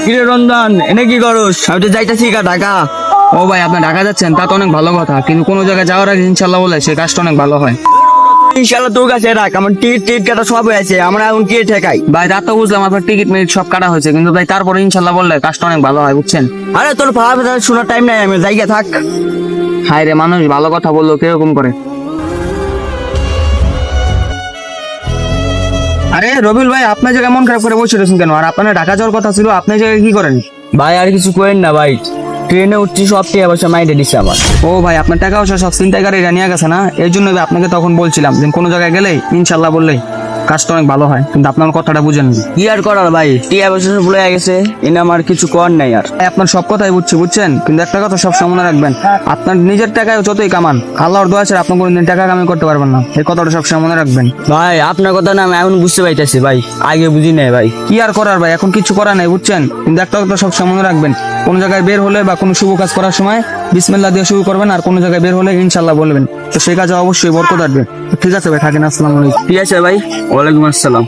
কিরে রঞ্জন, এনে কি করস? আমি তো যাইতেছি ঢাকা। ও ভাই, আপনি ঢাকা যাচ্ছেন, তা তো অনেক ভালো কথা, কিন্তু কোনো জায়গায় যাওয়ার আগে ইনশাল্লাহ বলে সেই কাজটা অনেক ভালো হয়। ইনশাল্লাহ তোর কাছে রাখ, আমার টিকিট টিকিট কাটা সব হয়েছে, আমরা এখন কি ঠেকাই ভাই? তা তো বুঝলাম আপনার টিকিট মিনিট সব কাটা হয়েছে, কিন্তু ভাই তারপরে ইনশাল্লাহ বললে কাজটা অনেক ভালো হয়, বুঝছেন? আরে তোর ভাব শোনার টাইম নাই, আমি জায়গা থাক। হায় রে, মানুষ ভালো কথা বললো কিরকম করে। আরে রবিউল ভাই, আপনার জায়গায় মন খারাপ করে বসে রয়েছেন কেন? আর আপনার ঢাকা যাওয়ার কথা ছিল, আপনার জায়গায় কি করেন? ভাই আর কিছু করেন না ভাই, ট্রেনে উঠছি সব টাকা পয়সা মাইরে দিচ্ছে আমার। ও ভাই, আপনার টাকা পয়সা সব ছিনতাইকারীরা নিয়ে গেছে না? এই জন্য আপনাকে তখন বলছিলাম যে কোনো জায়গায় গেলে ইনশাল্লাহ বললেই কাজটা অনেক ভালো হয়, কিন্তু আপনার কথাটা বুঝেন। কি আর করার ভাই, টিয়া পয়সা সব ভুলে গেছে, এনে আমার কিছু করার নাই আর। আপনার সব কথাই বুঝছি, বুঝছেন, কিন্তু একটা কথা সব মনে রাখবেন, আপনার নিজের টাকায় যতই কামান, আল্লাহর দোয়া ছাড়া আপনি কোনোদিন টাকা কামাই করতে পারবেন না, এই কথাটা সব মনে রাখবেন। ভাই আপনার কথা না আমি এখন বুঝতে পাইতেছি ভাই, আগে বুঝি নাই ভাই। কি আর করার ভাই, এখন কিছু করার নাই, বুঝছেন, কিন্তু একটা কথা সব মনে রাখবেন, কোন জায়গায় বের হলে বা কোনো শুভ কাজ করার সময় বিসমিল্লাহ দিয়ে শুরু করবেন, আর কোনো জায়গায় বের হলে ইনশাল্লাহ বলবেন, তো সেই কাজে অবশ্যই বরকত আসবে। ঠিক আছে ভাই, থাকেন, আসসালামু আলাইকুম। ঠিক আছে ভাই, ওয়ালাইকুম আসসালাম।